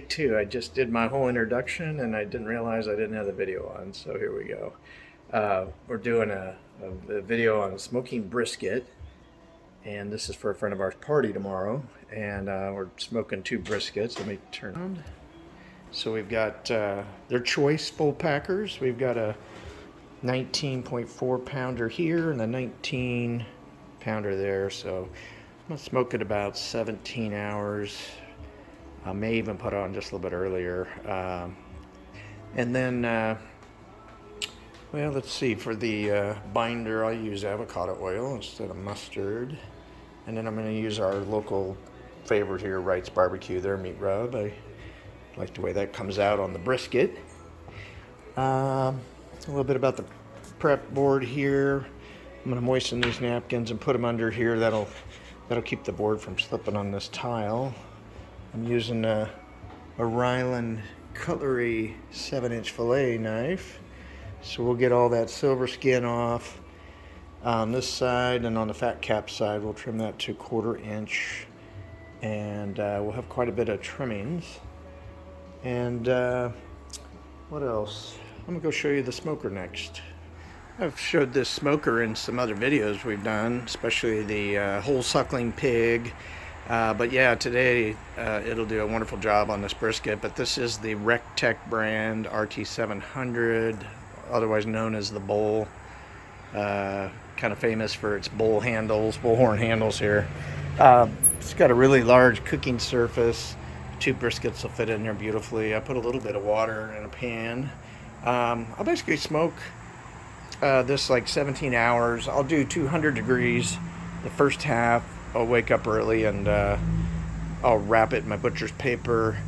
take two. I just did my whole introduction and I didn't realize I didn't have the video on, so here we go. We're doing a video on smoking brisket, and this is for a friend of ours' party tomorrow, and we're smoking two briskets. Let me turn on. So we've got their choice full packers. We've got a 19.4 pounder here and a 19 pounder there, so I'm gonna smoke it about 17 hours. I may even put it on just a little bit earlier. And then, well, let's see, for the binder, I'll use avocado oil instead of mustard. And then I'm going to use our local favorite here, Wright's Barbecue, their meat rub. I like the way that comes out on the brisket. A little bit about the prep board here. I'm going to moisten these napkins and put them under here. That'll keep the board from slipping on this tile. I'm using a Ryland Cutlery 7-inch fillet knife. So we'll get all that silver skin off on this side, and on the fat cap side we'll trim that to 1/4 inch. And we'll have quite a bit of trimmings. And what else? I'm going to go show you the smoker next. I've showed this smoker in some other videos we've done, especially the whole suckling pig. But yeah, today it'll do a wonderful job on this brisket. But this is the Rec-teq brand RT700, otherwise known as the Bull. Kind of famous for its bullhorn handles here. It's got a really large cooking surface. Two briskets will fit in there beautifully. I put a little bit of water in a pan. I'll basically smoke this like 17 hours. I'll do 200 degrees the first half. I'll wake up early and I'll wrap it in my butcher's paper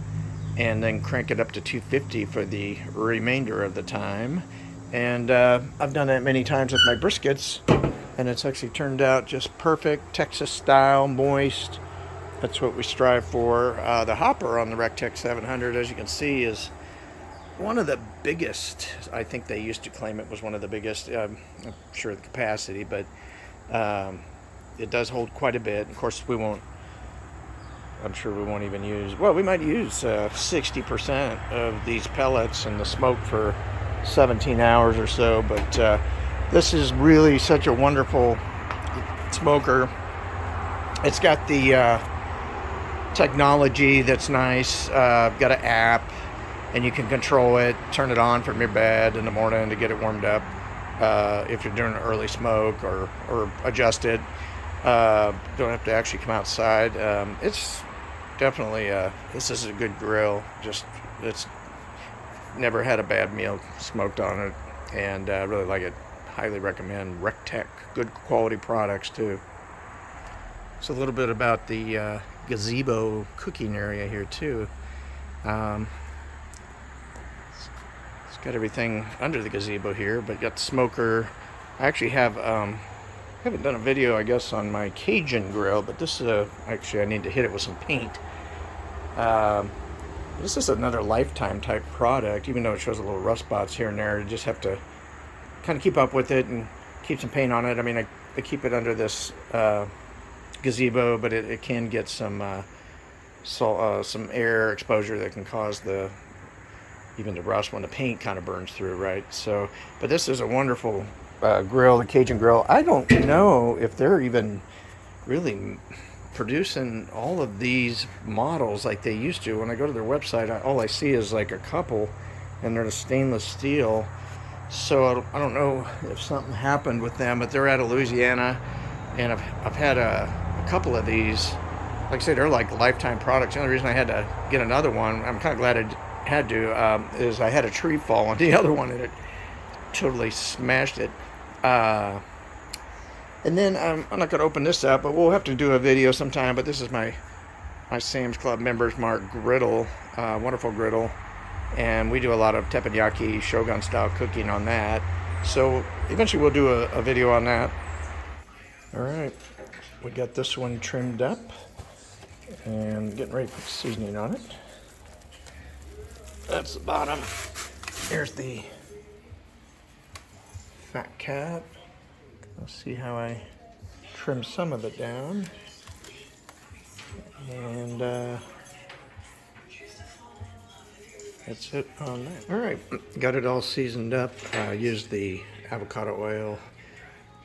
and then crank it up to 250 for the remainder of the time. And I've done that many times with my briskets, and it's actually turned out just perfect, Texas style, moist. That's what we strive for. The hopper on the Rec-teq 700, as you can see, is one of the biggest. I think they used to claim it was one of the biggest. I'm not sure the capacity, but it does hold quite a bit. Of course, I'm sure we won't even use, well, we might use 60% of these pellets in the smoke for 17 hours or so, but this is really such a wonderful smoker. It's got the technology that's nice. Got an app, and you can control it, turn it on from your bed in the morning to get it warmed up if you're doing an early smoke, or adjust it. Don't have to actually come outside. It's definitely this is a good grill. It's never had a bad meal smoked on it, and I really like it. Highly recommend Rec-teq. Good quality products too. So a little bit about the gazebo cooking area here too. It's got everything under the gazebo here, but got the smoker. I actually have haven't done a video, I guess, on my Cajun grill, but this is actually I need to hit it with some paint. This is another lifetime type product, even though it shows a little rust spots here and there. You just have to kind of keep up with it and keep some paint on it. I mean, I keep it under this gazebo, but it can get some air exposure that can cause even the rust when the paint kind of burns through, right? So, but this is a wonderful grill, the Cajun grill. I don't know if they're even really producing all of these models like they used to. When I go to their website, all I see is like a couple, and they're stainless steel. So I don't know if something happened with them, but they're out of Louisiana, and I've had a couple of these. Like I say, they're like lifetime products. The only reason I had to get another one, I'm kind of glad I had to, is I had a tree fall on the other one, and it totally smashed it. And then I'm not going to open this up, but we'll have to do a video sometime. But this is my Sam's Club members mark griddle, wonderful griddle, and we do a lot of teppanyaki shogun style cooking on that. So eventually we'll do a video on that. All right, we got this one trimmed up and getting ready to put seasoning on it. That's the bottom. Here's the fat cap. Let's see how I trim some of it down. And that's it on that. All right, got it all seasoned up. Used the avocado oil,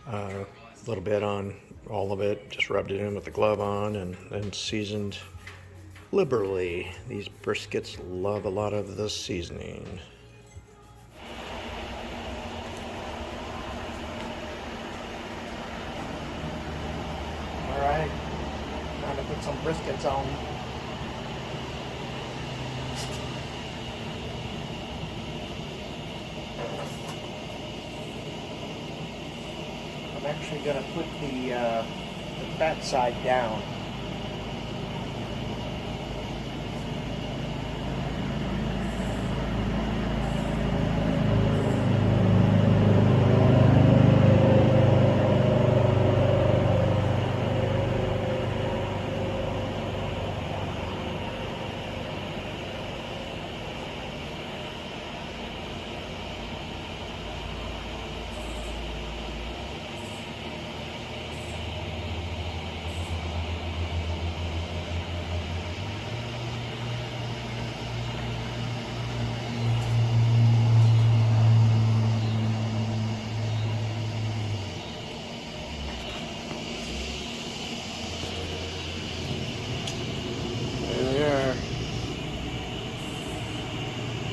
a little bit on all of it. Just rubbed it in with the glove on and then seasoned liberally. These briskets love a lot of the seasoning. All right, time to put some briskets on. I'm actually going to put the fat side down.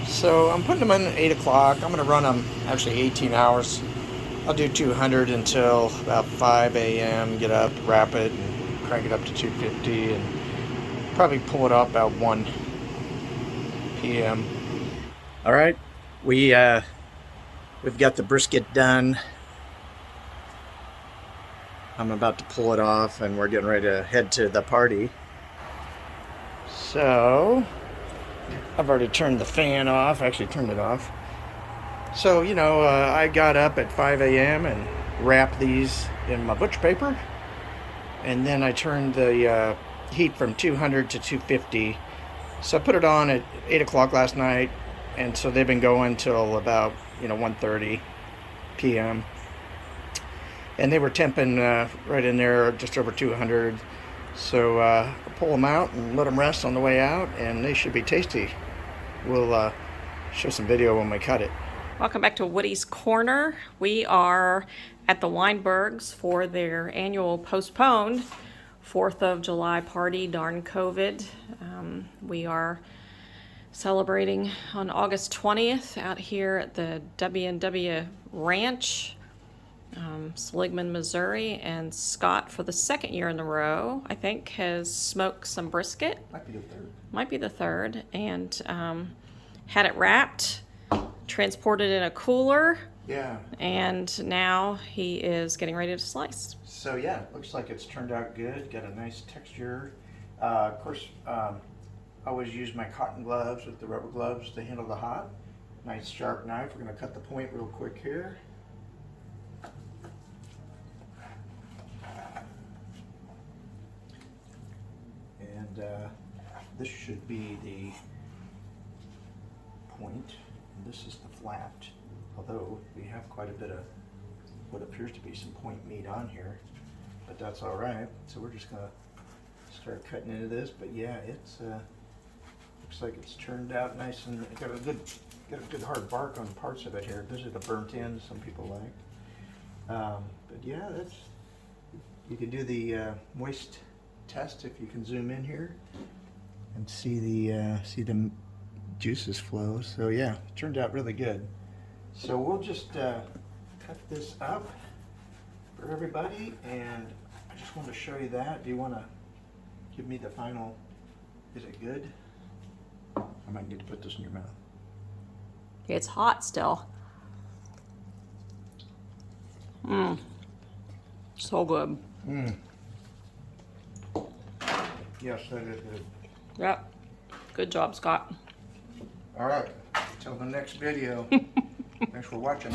So I'm putting them in at 8 o'clock. I'm going to run them actually 18 hours. I'll do 200 until about 5 a.m. Get up, wrap it, and crank it up to 250, and probably pull it up about 1 p.m. All right, we've got the brisket done. I'm about to pull it off, and we're getting ready to head to the party. So I've already turned the fan off, actually turned it off. So, you know, I got up at 5 a.m. and wrapped these in my butcher paper. And then I turned the heat from 200 to 250. So I put it on at 8 o'clock last night. And so they've been going till about, 1:30 p.m. And they were temping right in there, just over 200. So I'll pull them out and let them rest on the way out, and they should be tasty. We'll show some video when we cut it. Welcome back to Woody's Corner. We are at the Weinbergs for their annual postponed 4th of July party, darn COVID. We are celebrating on August 20th out here at the W&W Ranch, Seligman, Missouri, and Scott, for the second year in a row, I think, has smoked some brisket. Might be the third. Might be the third, and had it wrapped, transported in a cooler. Yeah. And now he is getting ready to slice. So yeah, looks like it's turned out good. Got a nice texture. Of course, I always use my cotton gloves with the rubber gloves to handle the hot. Nice sharp knife. We're going to cut the point real quick here. And this should be the point. And this is the flat. Although we have quite a bit of what appears to be some point meat on here, but that's all right. So we're just gonna start cutting into this. But yeah, it's looks like it's turned out nice and got a good hard bark on parts of it here. This is the burnt end some people like. But yeah, that's, you can do the moist test if you can zoom in here and see the juices flow. So yeah, it turned out really good. So we'll just cut this up for everybody, and I just wanted to show you that. Do you want to give me the final, is it good? I might need to put this in your mouth. It's hot still. So good. Yes, that is good. Yep. Good job, Scott. All right, until the next video. Thanks for watching.